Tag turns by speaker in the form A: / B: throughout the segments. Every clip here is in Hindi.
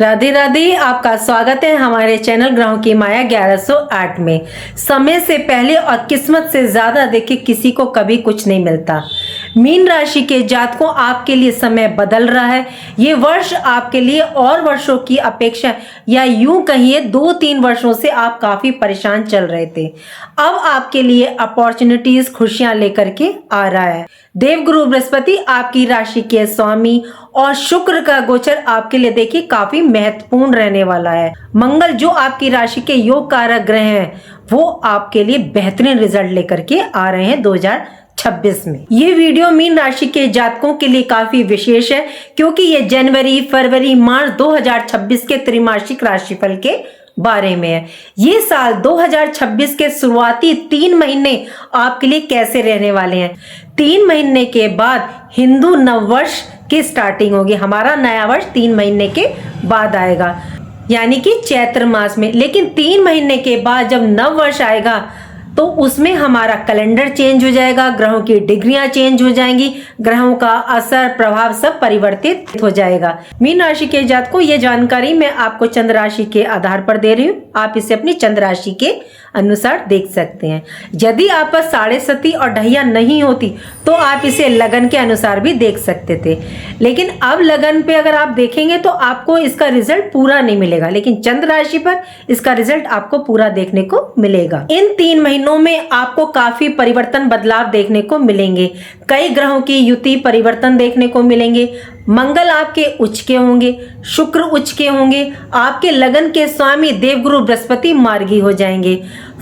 A: राधे राधे। आपका स्वागत है हमारे चैनल ग्रहों की माया 1108 में। समय से पहले और किस्मत से ज्यादा देखिए किसी को कभी कुछ नहीं मिलता। मीन राशि के जातकों, आपके लिए समय बदल रहा है। ये वर्ष आपके लिए और वर्षों की अपेक्षा या यूं कहिए 2-3 वर्षों से आप काफी परेशान चल रहे थे। अब आपके लिए अपॉर्चुनिटीज खुशियां लेकर के आ रहा है। देवगुरु बृहस्पति आपकी राशि के स्वामी और शुक्र का गोचर आपके लिए देखिए काफी महत्वपूर्ण रहने वाला है। मंगल जो आपकी राशि के योग कारक ग्रह हैं वो आपके लिए बेहतरीन रिजल्ट लेकर के आ रहे हैं 2026 में। ये वीडियो मीन राशि के जातकों के लिए काफी विशेष है क्योंकि ये जनवरी, फरवरी, मार्च 2026 के त्रैमासिक राशिफल के बारे में है। ये साल 2026 के शुरुआती 3 महीने आपके लिए कैसे रहने वाले हैं। 3 महीने के बाद हिंदू नववर्ष की स्टार्टिंग होगी। हमारा नया वर्ष 3 महीने के बाद आएगा, यानी कि चैत्र मास में। लेकिन 3 महीने के बाद जब नव वर्ष आएगा तो उसमें हमारा कैलेंडर चेंज हो जाएगा, ग्रहों की डिग्रियां चेंज हो जाएंगी, ग्रहों का असर प्रभाव सब परिवर्तित हो जाएगा। मीन राशि के जातकों, ये जानकारी मैं आपको चंद्र राशि के आधार पर दे रही हूँ। आप इसे अपनी चंद्र राशि के अनुसार देख सकते हैं। यदि आप पर साढ़े सती और ढैया नहीं होती तो आप इसे लगन के अनुसार भी देख सकते थे, लेकिन अब लगन पे अगर आप देखेंगे तो आपको इसका रिजल्ट पूरा नहीं मिलेगा, लेकिन चंद्र राशि पर इसका रिजल्ट आपको पूरा देखने को मिलेगा। इन 3 महीनों में आपको काफी परिवर्तन, बदलाव देखने को मिलेंगे। कई ग्रहों की युति परिवर्तन देखने को मिलेंगे। मंगल आपके उच्च के होंगे, शुक्र उच्च के होंगे, आपके लगन के स्वामी देवगुरु बृहस्पति मार्गी हो जाएंगे।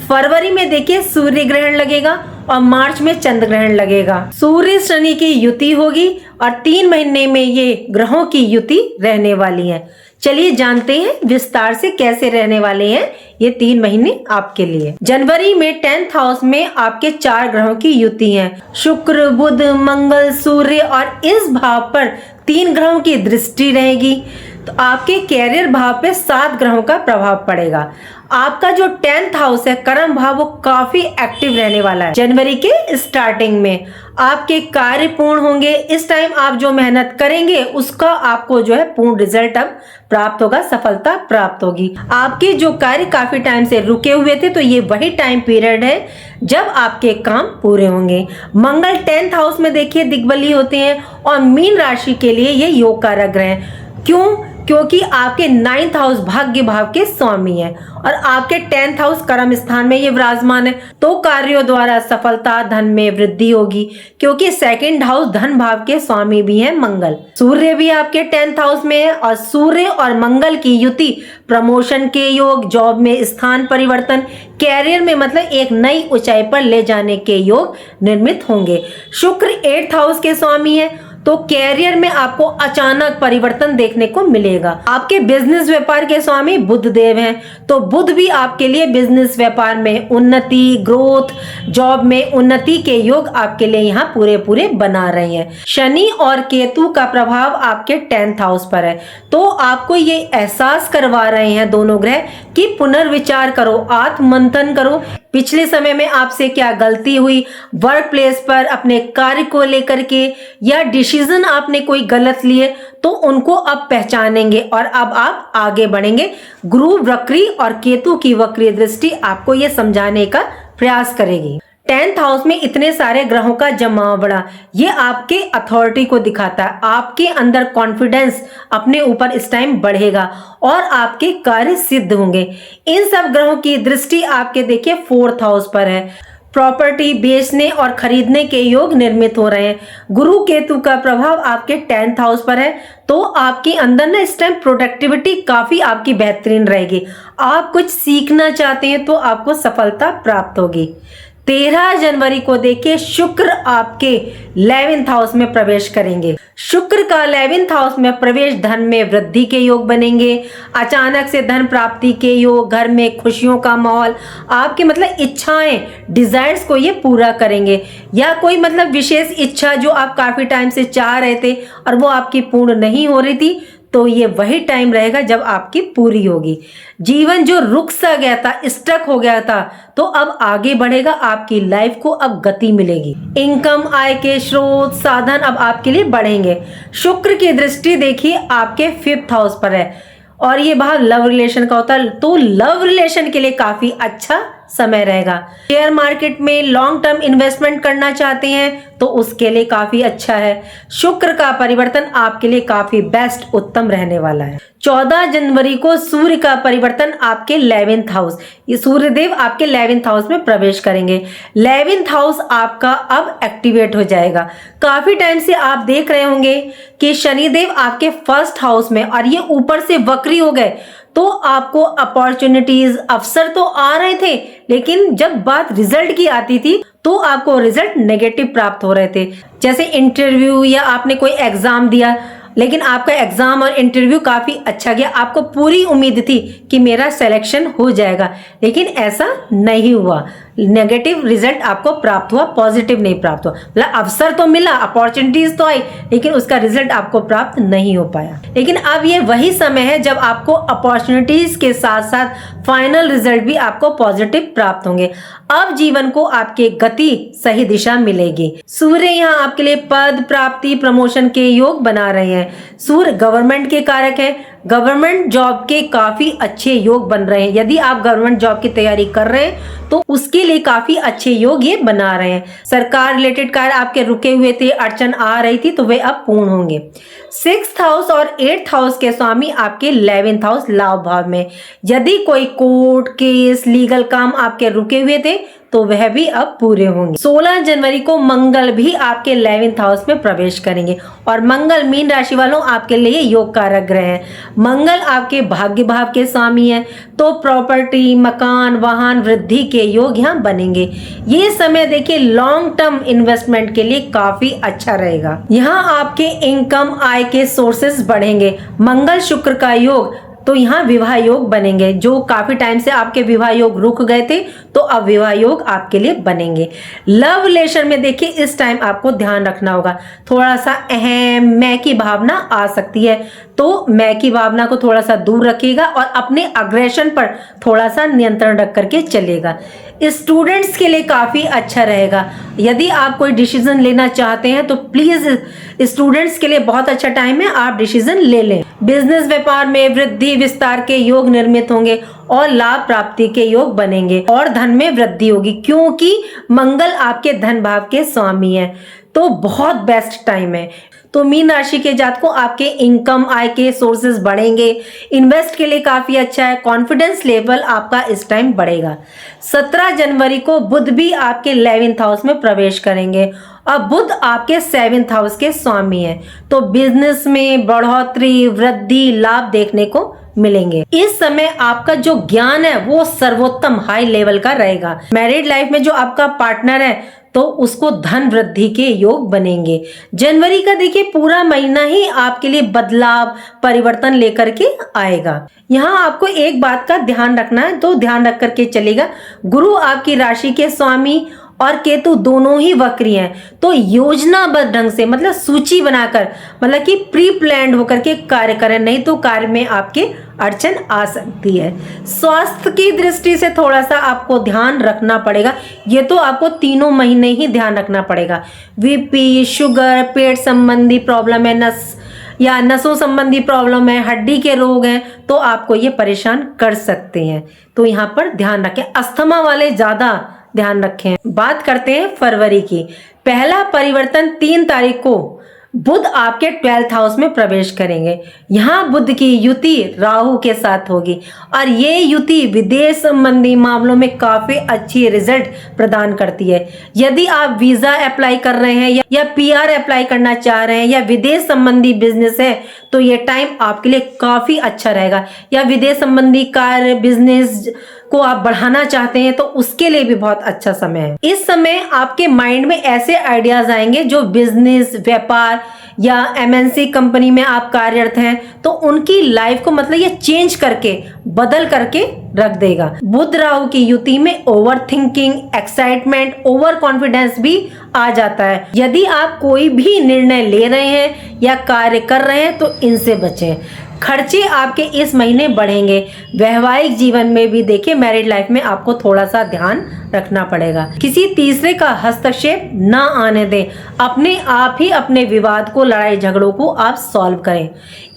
A: फरवरी में देखिए सूर्य ग्रहण लगेगा और मार्च में चंद्र ग्रहण लगेगा। सूर्य शनि की युति होगी और 3 महीने में ये ग्रहों की युति रहने वाली है। चलिए जानते हैं विस्तार से कैसे रहने वाले हैं ये 3 महीने आपके लिए। जनवरी में 10th हाउस में आपके 4 ग्रहों की युति है, शुक्र, बुध, मंगल, सूर्य, और इस भाव पर 3 ग्रहों की दृष्टि रहेगी। तो आपके कैरियर भाव पे 7 ग्रहों का प्रभाव पड़ेगा। आपका जो 10th हाउस है, कर्म भाव, वो काफी एक्टिव रहने वाला है। जनवरी के स्टार्टिंग में आपके कार्य पूर्ण होंगे। इस टाइम आप जो मेहनत करेंगे उसका आपको जो है पूर्ण रिजल्ट अब प्राप्त होगा, सफलता प्राप्त होगी। आपके जो कार्य काफी टाइम से रुके हुए थे तो ये वही टाइम पीरियड है जब आपके काम पूरे होंगे। मंगल 10th हाउस में देखिए दिग्बली होते हैं और मीन राशि के लिए ये योग कारक ग्रह हैं। क्यों? क्योंकि आपके 9th हाउस भाग्य भाव के स्वामी है और आपके 10th हाउस कर्म स्थान में ये विराजमान है। तो कार्यों द्वारा सफलता, धन में वृद्धि होगी क्योंकि 2nd हाउस धन भाव के स्वामी भी है मंगल। सूर्य भी आपके 10th हाउस में है और सूर्य और मंगल की युति प्रमोशन के योग, जॉब में स्थान परिवर्तन, कैरियर में मतलब एक नई ऊंचाई पर ले जाने के योग निर्मित होंगे। शुक्र 8th हाउस के स्वामी है तो कैरियर में आपको अचानक परिवर्तन देखने को मिलेगा। आपके बिजनेस व्यापार के स्वामी बुध देव हैं तो बुध भी आपके लिए बिजनेस व्यापार में उन्नति, ग्रोथ, जॉब में उन्नति के योग आपके लिए यहाँ पूरे बना रहे हैं। शनि और केतु का प्रभाव आपके 10th हाउस पर है तो आपको ये एहसास करवा रहे हैं दोनों ग्रह कि पुनर्विचार करो, आत्ममंथन करो। पिछले समय में आपसे क्या गलती हुई, वर्क प्लेस पर अपने कार्य को लेकर के, या डिसीजन आपने कोई गलत लिए तो उनको अब पहचानेंगे और अब आप आगे बढ़ेंगे। गुरु वक्री और केतु की वक्री दृष्टि आपको ये समझाने का प्रयास करेगी। 10th हाउस में इतने सारे ग्रहों का जमाव बढ़ा, ये आपके अथॉरिटी को दिखाता है। आपके अंदर कॉन्फिडेंस अपने ऊपर इस टाइम बढ़ेगा और आपके कार्य सिद्ध होंगे। इन सब ग्रहों की दृष्टि आपके देखिए 4th हाउस पर है। प्रॉपर्टी बेचने और खरीदने के योग निर्मित हो रहे हैं। गुरु केतु का प्रभाव आपके 10th हाउस पर है तो आपके अंदर ना इस टाइम प्रोडक्टिविटी काफी आपकी बेहतरीन रहेगी। आप कुछ सीखना चाहते हैं तो आपको सफलता प्राप्त होगी। 13 जनवरी को देखिए शुक्र आपके 11th हाउस में प्रवेश करेंगे। शुक्र का 11th हाउस में प्रवेश धन में वृद्धि के योग बनेंगे, अचानक से धन प्राप्ति के योग, घर में खुशियों का माहौल, आपके मतलब इच्छाएं, डिजायर्स को ये पूरा करेंगे। या कोई मतलब विशेष इच्छा जो आप काफी टाइम से चाह रहे थे और वो आपकी पूर्ण नहीं हो रही थी तो ये वही टाइम रहेगा जब आपकी पूरी होगी। जीवन जो रुक सा गया था, स्टक हो गया था, तो अब आगे बढ़ेगा। आपकी लाइफ को अब गति मिलेगी। इनकम, आय के स्रोत, साधन अब आपके लिए बढ़ेंगे। शुक्र की दृष्टि देखिए आपके 5th हाउस पर है और ये बाहर लव रिलेशन का होता है, तो लव रिलेशन के लिए काफी अच्छा समय रहेगा। शेयर मार्केट में लॉन्ग टर्म इन्वेस्टमेंट करना चाहते हैं तो उसके लिए काफी अच्छा है। शुक्र का परिवर्तन आपके लिए काफी बेस्ट उत्तम रहने वाला है। 14 जनवरी को सूर्य का परिवर्तन आपके 11th हाउस, ये सूर्यदेव आपके 11th हाउस में प्रवेश करेंगे। 11th हाउस आपका अब एक्टिवेट हो जाएगा। काफी टाइम से आप देख रहे होंगे कि शनिदेव आपके 1st हाउस में, और ये ऊपर से वक्री हो गए, तो आपको अपॉर्चुनिटीज, अवसर तो आ रहे थे, लेकिन जब बात रिजल्ट की आती थी तो आपको रिजल्ट नेगेटिव प्राप्त हो रहे थे। जैसे इंटरव्यू या आपने कोई एग्जाम दिया, लेकिन आपका एग्जाम और इंटरव्यू काफी अच्छा गया, आपको पूरी उम्मीद थी कि मेरा सिलेक्शन हो जाएगा, लेकिन ऐसा नहीं हुआ। नेगेटिव रिजल्ट आपको प्राप्त हुआ, पॉजिटिव नहीं प्राप्त हुआ। मतलब अवसर तो मिला, अपॉर्चुनिटीज तो आई, लेकिन उसका रिजल्ट आपको प्राप्त नहीं हो पाया। लेकिन अब ये वही समय है जब आपको अपॉर्चुनिटीज के साथ साथ फाइनल रिजल्ट भी आपको पॉजिटिव प्राप्त होंगे। अब जीवन को आपके गति सही दिशा मिलेगी। सूर्य यहाँ आपके लिए पद प्राप्ति प्रमोशन के योग बना रहे हैं। सूर्य गवर्नमेंट के कारक है, गवर्नमेंट जॉब के काफी अच्छे योग बन रहे हैं। यदि आप गवर्नमेंट जॉब की तैयारी कर रहे हैं तो उसके लिए काफी अच्छे योग ये बना रहे हैं। सरकार रिलेटेड कार्य आपके रुके हुए थे, अड़चन आ रही थी, तो वे अब पूर्ण होंगे। 6th हाउस और 8th हाउस के स्वामी आपके 11th हाउस लाभ भाव में। यदि कोई कोर्ट केस लीगल काम आपके रुके हुए थे तो वह भी अब पूरे होंगे। 16 जनवरी को मंगल भी आपके 11th हाउस में प्रवेश करेंगे, और मंगल मीन राशि वालों आपके लिए योग कारक ग्रह है। मंगल आपके भाग्य भाव के स्वामी है, तो प्रॉपर्टी, मकान, वाहन वृद्धि के योग यहाँ बनेंगे। ये समय देखिए लॉन्ग टर्म इन्वेस्टमेंट के लिए काफी अच्छा रहेगा। यहाँ आपके इनकम आय के सोर्सेस बढ़ेंगे। मंगल शुक्र का योग, तो यहाँ विवाह योग बनेंगे। जो काफी टाइम से आपके विवाह योग रुक गए थे तो अब विवाह योग आपके लिए बनेंगे। लव रिलेशन में देखिए इस टाइम आपको ध्यान रखना होगा, थोड़ा सा अहम मैं की भावना आ सकती है, तो मैं की भावना को थोड़ा सा दूर रखिएगा और अपने अग्रेशन पर थोड़ा सा नियंत्रण रख करके चलेगा। स्टूडेंट्स के लिए काफी अच्छा रहेगा। यदि आप कोई डिसीजन लेना चाहते हैं तो प्लीज स्टूडेंट्स के लिए बहुत अच्छा टाइम है, आप डिसीजन ले लें। बिजनेस व्यापार में वृद्धि विस्तार के योग निर्मित होंगे और लाभ प्राप्ति के योग बनेंगे, और धन में वृद्धि होगी क्योंकि मंगल आपके धन भाव के स्वामी है, तो बहुत बेस्ट टाइम है। तो मीन राशि के जातकों आपके इनकम आय के सोर्सेज बढ़ेंगे, इन्वेस्ट के लिए काफी अच्छा है, कॉन्फिडेंस लेवल आपका इस टाइम बढ़ेगा। 17 जनवरी को बुध भी आपके 11th हाउस में प्रवेश करेंगे, अब बुध आपके 7th हाउस के स्वामी है, तो बिजनेस में बढ़ोतरी वृद्धि लाभ देखने को मिलेंगे। इस समय आपका जो ज्ञान है वो सर्वोत्तम हाई लेवल का रहेगा। मैरिड लाइफ में जो आपका पार्टनर है तो उसको धन वृद्धि के योग बनेंगे। जनवरी का देखिए पूरा महीना ही आपके लिए बदलाव परिवर्तन लेकर के आएगा। यहाँ आपको एक बात का ध्यान रखना है, तो ध्यान रख करके चलेगा। गुरु आपकी राशि के स्वामी और केतु दोनों ही वक्री हैं, तो योजनाबद्ध ढंग से मतलब सूची बनाकर, मतलब कि प्री प्लान्ड होकर के कार्य करें, नहीं तो कार्य में आपके अड़चन आ सकती है। स्वास्थ्य की दृष्टि से थोड़ा सा आपको ध्यान रखना पड़ेगा, ये तो आपको 3 महीने ही ध्यान रखना पड़ेगा। बीपी, शुगर, पेट संबंधी प्रॉब्लम है, नसों संबंधी प्रॉब्लम है, हड्डी के रोग हैं, तो आपको ये परेशान कर सकते हैं, तो यहाँ पर ध्यान रखें। अस्थमा वाले ज्यादा ध्यान रखें। बात करते हैं फरवरी की। पहला परिवर्तन 3 तारीख को बुध आपके 12th हाउस में प्रवेश करेंगे। यहाँ बुध की युति राहु के साथ होगी, और ये युति विदेश संबंधी मामलों में काफी अच्छी रिजल्ट प्रदान करती है। यदि आप वीजा अप्लाई कर रहे हैं या PR अप्लाई करना चाह रहे हैं या विदेश संबंधी बिजनेस है तो ये टाइम आपके लिए काफी अच्छा रहेगा। या विदेश संबंधी कार्य बिजनेस को आप बढ़ाना चाहते हैं तो उसके लिए भी बहुत अच्छा समय है। इस समय आपके माइंड में ऐसे आइडियाज आएंगे जो बिजनेस व्यापार या MNC कंपनी में आप कार्यरत हैं तो उनकी लाइफ को मतलब ये चेंज करके बदल करके रख देगा। बुध राहु की युति में over thinking, excitement, over confidence भी आ जाता है। यदि आप कोई भी निर्णय ले रहे हैं या कार्य कर रहे हैं तो इनसे बचें। खर्चे आपके इस महीने बढ़ेंगे। वैवाहिक जीवन में भी देखिए मैरिड लाइफ में आपको थोड़ा सा ध्यान रखना पड़ेगा। किसी तीसरे का हस्तक्षेप ना आने दें। अपने आप ही अपने विवाद को, लड़ाई झगड़ों को आप सॉल्व करें।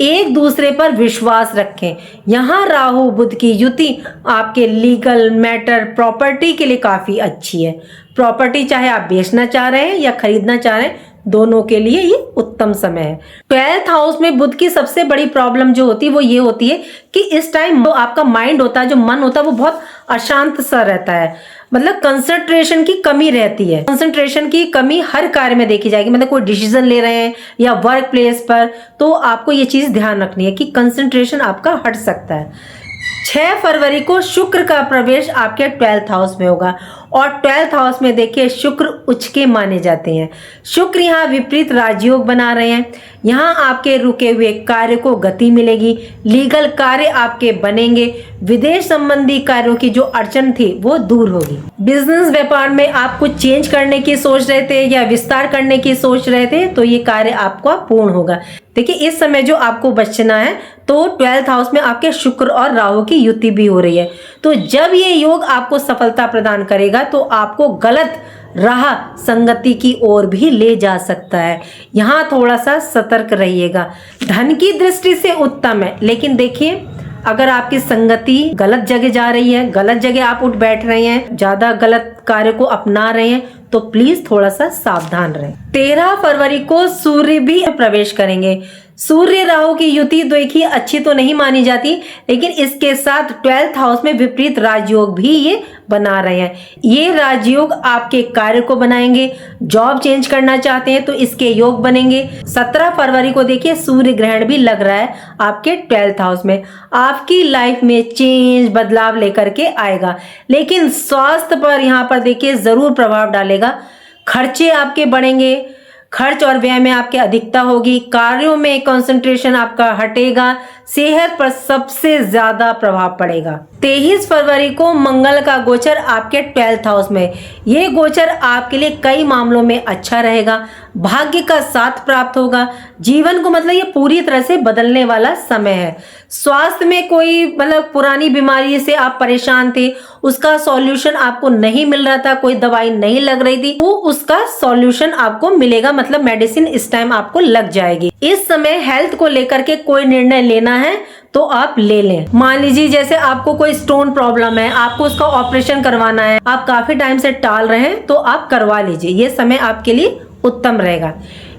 A: एक दूसरे पर विश्वास रखें। यहाँ राहु बुध की युति आपके लीगल मैटर, प्रॉपर्टी के लिए काफी अच्छी है। प्रॉपर्टी चाहे आप बेचना चाह रहे हैं या खरीदना चाह रहे हैं, दोनों के लिए ये उत्तम समय है। 12th हाउस में बुध की सबसे बड़ी प्रॉब्लम जो होती है वो ये होती है कि इस टाइम जो आपका माइंड होता है, जो मन होता है, वो बहुत अशांत सा रहता है। मतलब कंसंट्रेशन की कमी रहती है। कंसंट्रेशन की कमी हर कार्य में देखी जाएगी। मतलब कोई डिसीजन ले रहे हैं या वर्क प्लेस पर, तो आपको ये चीज ध्यान रखनी है कि कंसंट्रेशन आपका हट सकता है। 6 फरवरी को शुक्र का प्रवेश आपके 12th हाउस में होगा और 12th हाउस में देखिए शुक्र उच्च के माने जाते हैं। शुक्र यहाँ विपरीत राजयोग बना रहे हैं। यहाँ आपके रुके हुए कार्य को गति मिलेगी। लीगल कार्य आपके बनेंगे। विदेश संबंधी कार्यों की जो अड़चन थी वो दूर होगी। बिजनेस व्यापार में आप कुछ चेंज करने की सोच रहे थे या विस्तार करने की सोच रहे थे, तो ये कार्य आपका पूर्ण होगा। देखिए इस समय जो आपको बचना है, तो 12th हाउस में आपके शुक्र और राहु की युति भी हो रही है। तो जब ये योग आपको सफलता प्रदान करेगा तो आपको गलत राह संगति की ओर भी ले जा सकता है। यहाँ थोड़ा सा सतर्क रहिएगा। धन की दृष्टि से उत्तम है, लेकिन देखिए अगर आपकी संगति गलत जगह जा रही है, गलत जगह आप उठ बैठ रहे हैं, ज्यादा गलत कार्य को अपना रहे हैं, तो प्लीज थोड़ा सा सावधान रहें। 13 फरवरी को सूर्य भी प्रवेश करेंगे। सूर्य राहु की युति देखिए अच्छी तो नहीं मानी जाती, लेकिन इसके साथ 12th हाउस में विपरीत राजयोग भी ये बना रहे हैं। ये राजयोग आपके कार्य को बनाएंगे। जॉब चेंज करना चाहते हैं तो इसके योग बनेंगे। 17 फरवरी को देखिए सूर्य ग्रहण भी लग रहा है आपके 12th हाउस में। आपकी लाइफ में चेंज, बदलाव लेकर के आएगा, लेकिन स्वास्थ्य पर यहाँ पर देखिए जरूर प्रभाव डालेगा। खर्चे आपके बढ़ेंगे। खर्च और व्यय में आपकी अधिकता होगी। कार्यों में कंसंट्रेशन आपका हटेगा। सेहत पर सबसे ज्यादा प्रभाव पड़ेगा। 23 फरवरी को मंगल का गोचर आपके 12th हाउस में। ये गोचर आपके लिए कई मामलों में अच्छा रहेगा। भाग्य का साथ प्राप्त होगा। जीवन को मतलब ये पूरी तरह से बदलने वाला समय है। स्वास्थ्य में कोई मतलब पुरानी बीमारी से आप परेशान थे, उसका सॉल्यूशन आपको नहीं मिल रहा था, कोई दवाई नहीं लग रही थी, वो उसका सॉल्यूशन आपको मिलेगा। मतलब मेडिसिन इस टाइम आपको लग जाएगी। इस समय हेल्थ को लेकर के कोई निर्णय लेना है तो आप ले लें। मान लीजिए जैसे आपको कोई स्टोन प्रॉब्लम है, आपको उसका ऑपरेशन करवाना है, आप काफी टाइम से टाल रहे हैं, तो आप करवा लीजिए। ये समय आपके लिए उत्तम रहेगा।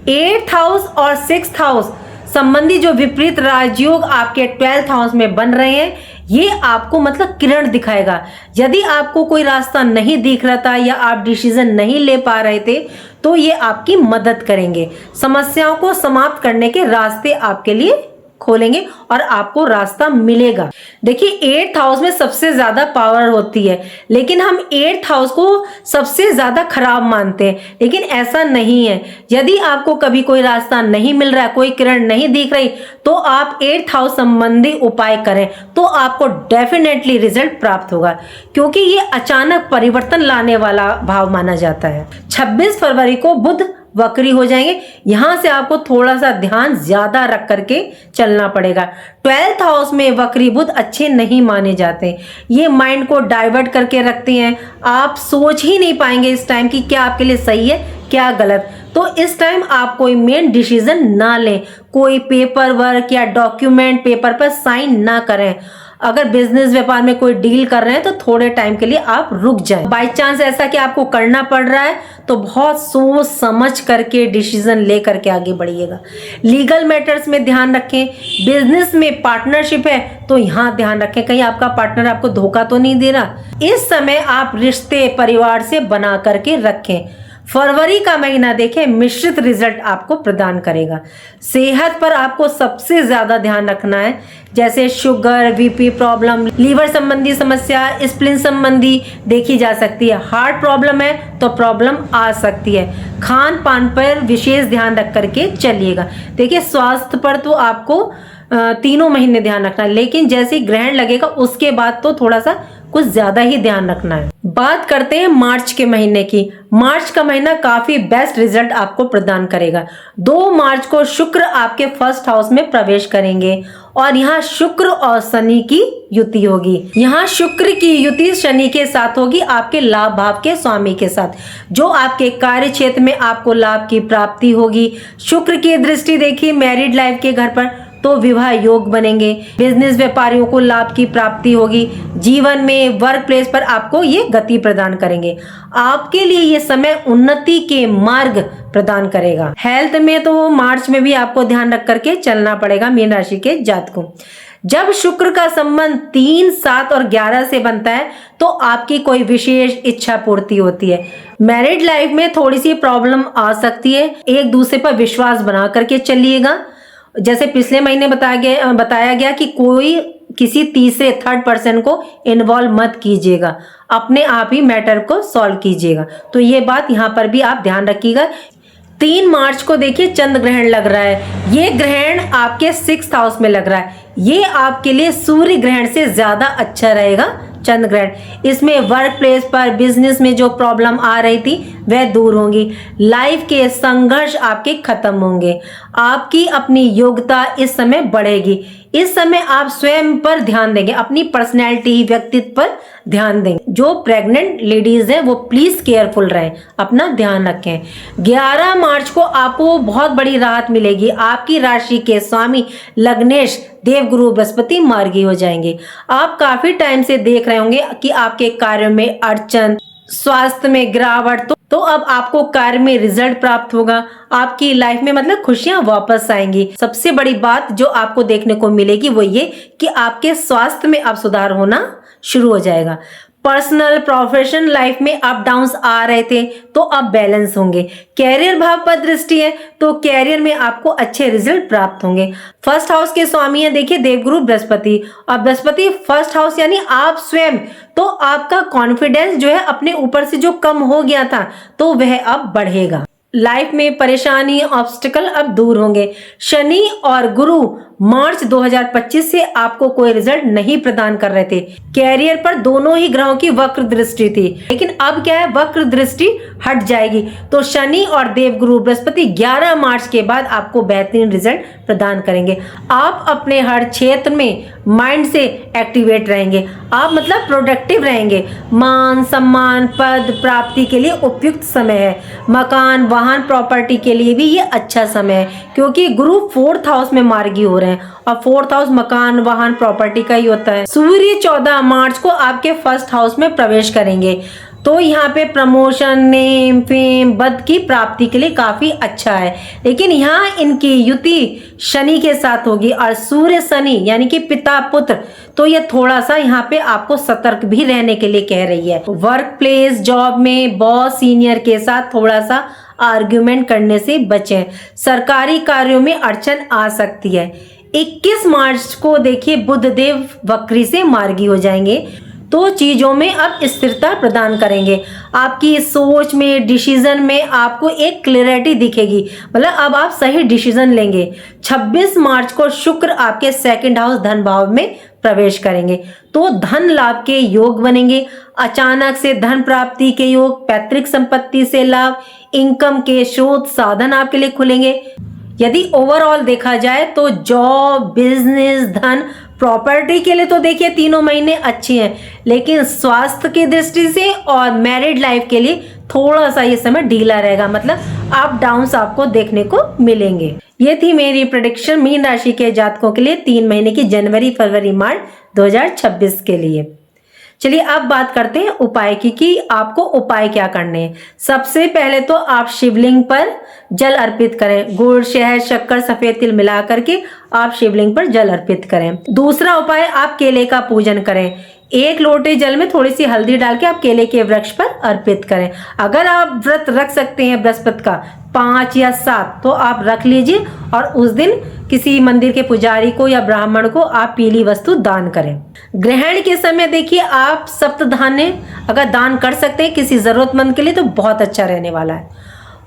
A: 8th हाउस और 6th हाउस संबंधी जो विपरीत राजयोग आपके 12th हाउस में बन रहे हैं, ये आपको मतलब किरण दिखाएगा। यदि आपको कोई रास्ता नहीं दिख रहा था या आप डिसीजन नहीं ले पा रहे थे, तो ये आपकी मदद करेंगे। समस्याओं को समाप्त करने के रास्ते आपके लिए खोलेंगे और आपको रास्ता मिलेगा। देखिए 8th हाउस में सबसे ज्यादा पावर होती है, लेकिन हम 8th हाउस को सबसे ज्यादा खराब मानते हैं, लेकिन ऐसा नहीं है। यदि आपको कभी कोई रास्ता नहीं मिल रहा है, कोई किरण नहीं दिख रही, तो आप 8th हाउस संबंधी उपाय करें तो आपको डेफिनेटली रिजल्ट प्राप्त होगा, क्योंकि ये अचानक परिवर्तन लाने वाला भाव माना जाता है। 26 फरवरी को बुध वक्री हो जाएंगे। यहां से आपको थोड़ा सा ध्यान ज्यादा रख करके चलना पड़ेगा। 12th हाउस में वक्री बुध अच्छे नहीं माने जाते। ये माइंड को डाइवर्ट करके रखते हैं। आप सोच ही नहीं पाएंगे इस टाइम की क्या आपके लिए सही है क्या गलत। तो इस टाइम आप कोई मेन डिसीजन ना लें, कोई पेपर वर्क या डॉक्यूमेंट पेपर पर साइन ना करें। अगर बिजनेस व्यापार में कोई डील कर रहे हैं तो थोड़े टाइम के लिए आप रुक जाएं। बाय चांस ऐसा कि आपको करना पड़ रहा है तो बहुत सोच समझ करके डिसीजन ले करके आगे बढ़िएगा। लीगल मैटर्स में ध्यान रखें। बिजनेस में पार्टनरशिप है तो यहाँ ध्यान रखें कहीं आपका पार्टनर आपको धोखा तो नहीं दे रहा। इस समय आप रिश्ते परिवार से बना करके रखें। फरवरी का महीना देखें मिश्रित रिजल्ट आपको प्रदान करेगा। सेहत पर आपको सबसे ज्यादा ध्यान रखना है, जैसे शुगर, बीपी प्रॉब्लम, लीवर संबंधी समस्या, स्प्लीन संबंधी देखी जा सकती है। हार्ट प्रॉब्लम है तो प्रॉब्लम आ सकती है। खान पान पर विशेष ध्यान रख करके चलिएगा। देखिए स्वास्थ्य पर तो आपको 3 महीने ध्यान रखना है, लेकिन जैसे ग्रहण लगेगा उसके बाद तो थोड़ा सा कुछ ज्यादा ही ध्यान रखना है। बात करते हैं मार्च के महीने की। मार्च का महीना काफी बेस्ट रिजल्ट आपको प्रदान करेगा। 2 मार्च को शुक्र आपके 1st हाउस में प्रवेश करेंगे और यहाँ शुक्र और शनि की युति होगी। यहाँ शुक्र की युति शनि के साथ होगी, आपके लाभ भाव के स्वामी के साथ, जो आपके कार्य क्षेत्र में आपको लाभ की प्राप्ति होगी। शुक्र की दृष्टि देखिए मैरिड लाइफ के घर पर, तो विवाह योग बनेंगे। बिजनेस व्यापारियों को लाभ की प्राप्ति होगी। जीवन में वर्क प्लेस पर आपको ये गति प्रदान करेंगे। आपके लिए ये समय उन्नति के मार्ग प्रदान करेगा। हेल्थ में तो मार्च में भी आपको ध्यान रख करके चलना पड़ेगा मीन राशि के जातकों। जब शुक्र का संबंध 3, 7 और 11 से बनता है तो आपकी कोई विशेष इच्छा पूर्ति होती है। मैरिड लाइफ में थोड़ी सी प्रॉब्लम आ सकती है, एक दूसरे पर विश्वास बना करके चलिएगा। जैसे पिछले महीने बताया गया कि कोई किसी तीसरे थर्ड पर्सन को इन्वॉल्व मत कीजिएगा, अपने आप ही मैटर को सॉल्व कीजिएगा। तो ये बात यहाँ पर भी आप ध्यान रखिएगा। 3 मार्च को देखिए चंद्र ग्रहण लग रहा है। ये ग्रहण आपके 6th हाउस में लग रहा है। ये आपके लिए सूर्य ग्रहण से ज्यादा अच्छा रहेगा चंद्र ग्रहण। इसमें वर्क प्लेस पर बिजनेस में जो प्रॉब्लम आ रही थी वह दूर होंगी। लाइफ के संघर्ष आपके खत्म होंगे। आपकी अपनी योग्यता इस समय बढ़ेगी। इस समय आप स्वयं पर ध्यान देंगे, अपनी पर्सनैलिटी व्यक्तित्व पर ध्यान देंगे। जो प्रेग्नेंट लेडीज हैं वो प्लीज केयरफुल रहें, अपना ध्यान रखें। 11 मार्च को आपको बहुत बड़ी राहत मिलेगी। आपकी राशि के स्वामी लग्नेश देवगुरु बृहस्पति मार्गी हो जाएंगे। आप काफी टाइम से देख रहे होंगे कि आपके कार्य में अड़चन, स्वास्थ्य में गिरावट, तो अब आपको कार्य में रिजल्ट प्राप्त होगा। आपकी लाइफ में मतलब खुशियां वापस आएंगी। सबसे बड़ी बात जो आपको देखने को मिलेगी वो ये कि आपके स्वास्थ्य में अब सुधार होना शुरू हो जाएगा। पर्सनल प्रोफेशनल लाइफ में अप डाउन्स आ रहे थे तो अब बैलेंस होंगे। कैरियर भाव पर दृष्टि है तो कैरियर में आपको अच्छे रिजल्ट प्राप्त होंगे। फर्स्ट हाउस के स्वामी है देखिए देवगुरु बृहस्पति, और बृहस्पति फर्स्ट हाउस यानी आप स्वयं, तो आपका कॉन्फिडेंस जो है अपने ऊपर से जो कम हो गया था तो वह अब बढ़ेगा। लाइफ में परेशानी ऑब्स्टिकल अब दूर होंगे। शनि और गुरु मार्च 2025 से आपको कोई रिजल्ट नहीं प्रदान कर रहे थे। कैरियर पर दोनों ही ग्रहों की वक्र दृष्टि थी, लेकिन अब क्या है, वक्र दृष्टि हट जाएगी। तो शनि और देवगुरु बृहस्पति 11 मार्च के बाद आपको बेहतरीन रिजल्ट प्रदान करेंगे। आप अपने हर क्षेत्र में माइंड से एक्टिवेट रहेंगे। आप मतलब प्रोडक्टिव रहेंगे। मान सम्मान पद प्राप्ति के लिए उपयुक्त समय है। मकान वाहन प्रॉपर्टी के लिए भी ये अच्छा समय है, क्योंकि गुरु 4th हाउस में मार्गी हो रहे हैं और 4th हाउस मकान वाहन प्रॉपर्टी का ही होता है। सूर्य 14 मार्च को आपके 1st हाउस में प्रवेश करेंगे, तो यहाँ पे प्रमोशन, नेम, फेम, पद की प्राप्ति के लिए काफी अच्छा है। लेकिन यहाँ इनकी युति शनि के साथ होगी, और सूर्य शनि यानी कि पिता पुत्र, तो ये थोड़ा सा यहाँ पे आपको सतर्क भी रहने के लिए कह रही है। वर्क प्लेस जॉब में बॉस सीनियर के साथ थोड़ा सा आर्ग्यूमेंट करने से बचें। सरकारी कार्यों में अड़चन आ सकती है। 21 मार्च को देखिए बुधदेव वक्री से मार्गी हो जाएंगे, तो चीजों में अब स्थिरता प्रदान करेंगे। आपकी सोच में, डिसीजन में आपको एक क्लैरिटी दिखेगी, मतलब अब आप सही डिसीजन लेंगे। 26 मार्च को शुक्र आपके 2nd हाउस धन भाव में प्रवेश करेंगे, तो धन लाभ के योग बनेंगे। अचानक से धन प्राप्ति के योग, पैतृक संपत्ति से लाभ, इनकम के स्रोत साधन आपके लिए खुलेंगे। यदि ओवरऑल देखा जाए तो जॉब, बिजनेस, धन, प्रॉपर्टी के लिए तो देखिए तीनों महीने अच्छे हैं, लेकिन स्वास्थ्य की दृष्टि से और मैरिड लाइफ के लिए थोड़ा सा ये समय ढीला रहेगा, मतलब अप डाउन्स आपको देखने को मिलेंगे। ये थी मेरी प्रेडिक्शन मीन राशि के जातकों के लिए 3 महीने की जनवरी, फरवरी, मार्च 2026 के लिए। चलिए अब बात करते हैं उपाय की कि आपको उपाय क्या करने हैं। सबसे पहले तो आप शिवलिंग पर जल अर्पित करें। गुड़, शहद, शक्कर, सफेद तिल मिला करके आप शिवलिंग पर जल अर्पित करें। दूसरा उपाय, आप केले का पूजन करें। 1 लोटे जल में थोड़ी सी हल्दी डाल के आप केले के वृक्ष पर अर्पित करें। अगर आप व्रत रख सकते हैं बृहस्पति का 5 या 7 तो आप रख लीजिए, और उस दिन किसी मंदिर के पुजारी को या ब्राह्मण को आप पीली वस्तु दान करें। ग्रहण के समय देखिए आप सप्तधान्य अगर दान कर सकते हैं किसी जरूरतमंद के लिए तो बहुत अच्छा रहने वाला है।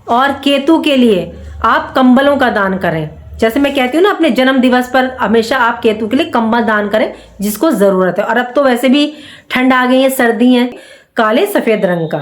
A: और केतु के लिए आप कंबलों का दान करें। जैसे मैं कहती हूँ ना, अपने जन्म दिवस पर हमेशा आप केतु के लिए कंबल दान करें जिसको जरूरत है। और अब तो वैसे भी ठंड आ गई है, सर्दी है। काले सफेद रंग का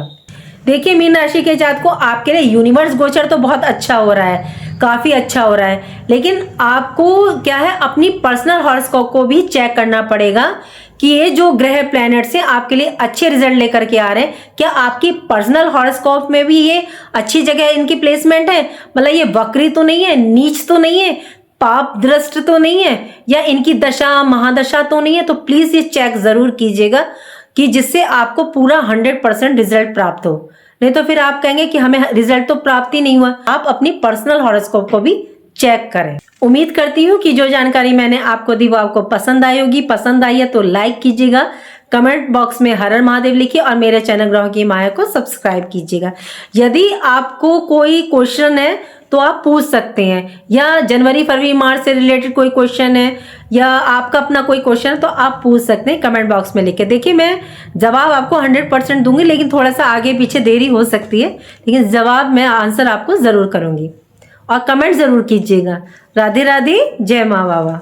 A: देखिए मीन राशि के जातकों, आपके लिए यूनिवर्स गोचर तो बहुत अच्छा हो रहा है, काफी अच्छा हो रहा है, लेकिन आपको क्या है, अपनी पर्सनल हॉरोस्कोप को भी चेक करना पड़ेगा कि ये जो ग्रह प्लैनेट्स हैं आपके लिए अच्छे रिजल्ट लेकर के आ रहे हैं। क्या आपकी पर्सनल हॉरोस्कोप में भी ये अच्छी जगह इनकी प्लेसमेंट है, मतलब ये वक्री तो नहीं है, नीच तो नहीं है, पाप दृष्ट तो नहीं है, या इनकी दशा महादशा तो नहीं है। तो प्लीज ये चेक जरूर कीजिएगा कि जिससे आपको पूरा 100% रिजल्ट प्राप्त हो। नहीं तो फिर आप कहेंगे कि हमें रिजल्ट तो प्राप्त ही नहीं हुआ। आप अपनी पर्सनल हॉरोस्कोप को भी चेक करें। उम्मीद करती हूँ कि जो जानकारी मैंने आपको दी वो आपको पसंद आई होगी। पसंद आई है तो लाइक कीजिएगा, कमेंट बॉक्स में हर हर महादेव लिखिए और मेरे चैनल ग्रहों की माया को सब्सक्राइब कीजिएगा। यदि आपको कोई क्वेश्चन है तो आप पूछ सकते हैं, या जनवरी फरवरी मार्च से रिलेटेड कोई क्वेश्चन है या आपका अपना कोई क्वेश्चन है तो आप पूछ सकते हैं कमेंट बॉक्स में लिख के। देखिए मैं जवाब आपको 100% दूंगी, लेकिन थोड़ा सा आगे पीछे देरी हो सकती है, लेकिन जवाब मैं आंसर आपको जरूर करूंगी। और कमेंट जरूर कीजिएगा। राधे राधे, जय माँ बाबा।